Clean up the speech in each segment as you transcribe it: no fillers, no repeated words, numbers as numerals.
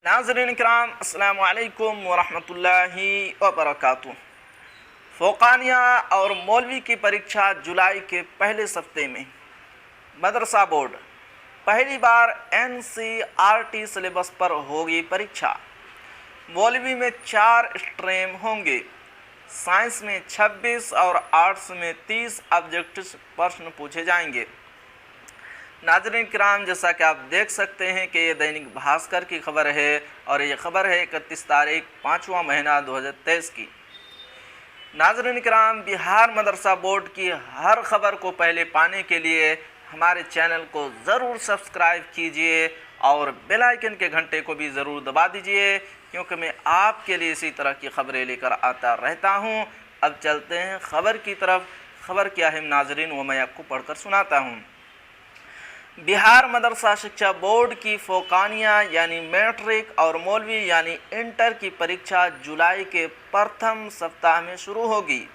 नाज़रीन इकराम, अस्सलामु अलैकुम वरहमतुल्लाहि वबरकातुहू। फ़ौक़ानिया और मौलवी की परीक्षा जुलाई के पहले हफ्ते में। मदरसा बोर्ड पहली बार NCERT सिलेबस पर होगी परीक्षा। मौलवी में 4 स्ट्रीम होंगे। साइंस में 26 और आर्ट्स में 30 ऑब्जेक्टिव प्रश्न पूछे जाएंगे। नाज़रीन किराम, जैसा कि आप देख सकते हैं कि ये दैनिक भास्कर की खबर है और ये खबर है 31 तारीख 5वां महीना 2023 की। नाज़रीन किराम, बिहार मदरसा बोर्ड की हर खबर को पहले पाने के लिए हमारे चैनल को ज़रूर सब्सक्राइब कीजिए और बेल आइकन के घंटे को भी ज़रूर दबा दीजिए, क्योंकि मैं आपके लिए इसी तरह की खबरें लेकर आता रहता हूँ। अब चलते हैं खबर की तरफ। खबर क्या है नाज़रीन, वो मैं आपको पढ़कर सुनाता हूँ। बिहार मदरसा शिक्षा बोर्ड की फ़ौक़ानिया यानी मैट्रिक और मौलवी यानी इंटर की परीक्षा जुलाई के प्रथम सप्ताह में शुरू होगी।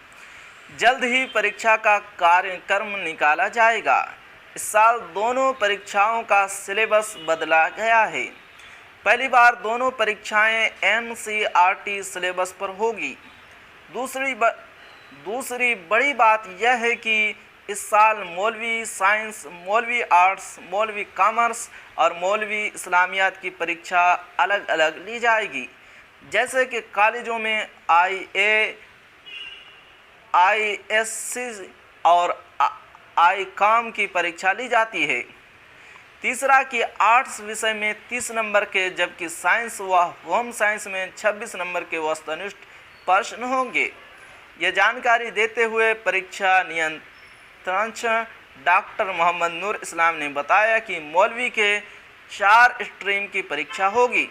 जल्द ही परीक्षा का कार्यक्रम निकाला जाएगा। इस साल दोनों परीक्षाओं का सिलेबस बदला गया है। पहली बार दोनों परीक्षाएं NCERT सिलेबस पर होगी। दूसरी बड़ी बात यह है कि इस साल मौलवी साइंस, मौलवी आर्ट्स, मौलवी कॉमर्स और मौलवी इस्लामियात की परीक्षा अलग अलग ली जाएगी। जैसे कि कॉलेजों में ISC और ICOM की परीक्षा ली जाती है। तीसरा कि आर्ट्स विषय में 30 नंबर के, जबकि साइंस व होम साइंस में 26 नंबर के वस्तुनिष्ठ प्रश्न होंगे। ये जानकारी देते हुए परीक्षा नियंत्रण डॉक्टर मोहम्मद नूर इस्लाम ने बताया कि मौलवी के 4 स्ट्रीम की परीक्षा होगी।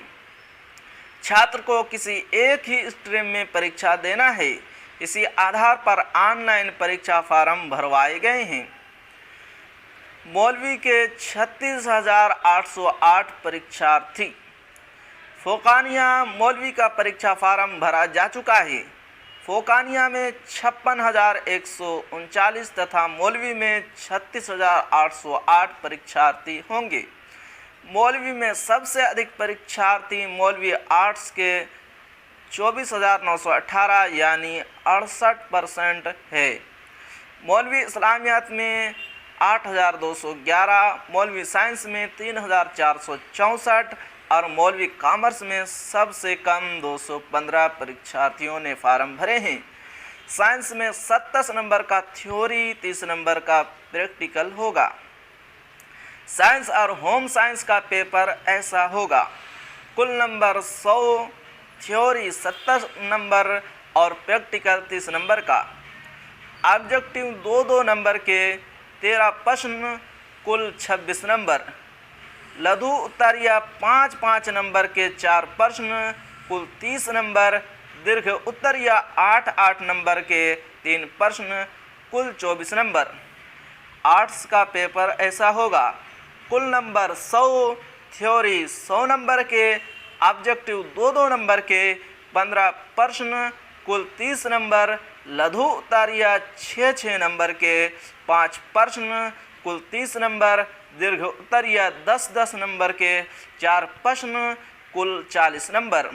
छात्र को किसी एक ही स्ट्रीम में परीक्षा देना है। इसी आधार पर ऑनलाइन परीक्षा फार्म भरवाए गए हैं। मौलवी के 36,808 परीक्षार्थी। फ़ौक़ानिया मौलवी का परीक्षा फार्म भरा जा चुका है। फ़ौक़ानिया में 56,139 तथा मौलवी में 36,808 परीक्षार्थी होंगे। मौलवी में सबसे अधिक परीक्षार्थी मौलवी आर्ट्स के 24,918 यानी 68% है। मौलवी इस्लामियात में 8,211, मौलवी साइंस में 3,464 और मौलवी कॉमर्स में सबसे कम 215 परीक्षार्थियों ने फार्म भरे हैं। साइंस में 27 नंबर का थ्योरी, 30 नंबर का प्रैक्टिकल होगा। साइंस और होम साइंस का पेपर ऐसा होगा। कुल नंबर 100, थ्योरी 70 नंबर और प्रैक्टिकल 30 नंबर का। ऑब्जेक्टिव 2-2 नंबर के 13 प्रश्न, कुल 26 नंबर। लघु उत्तरीय 5-5 नंबर के 4 प्रश्न, कुल 30 नंबर। दीर्घ उत्तरीय 8-8 नंबर के 3 प्रश्न, कुल 24 नंबर। आर्ट्स का पेपर ऐसा होगा। कुल नंबर 100, थ्योरी 100 नंबर के, ऑब्जेक्टिव 2-2 नंबर के 15 प्रश्न, कुल 30 नंबर। लघु उत्तरीय 6-6 नंबर के 5 प्रश्न, कुल 30 नंबर। दीर्घ उत्तरीय 10-10 नंबर के 4 प्रश्न, कुल 40 नंबर।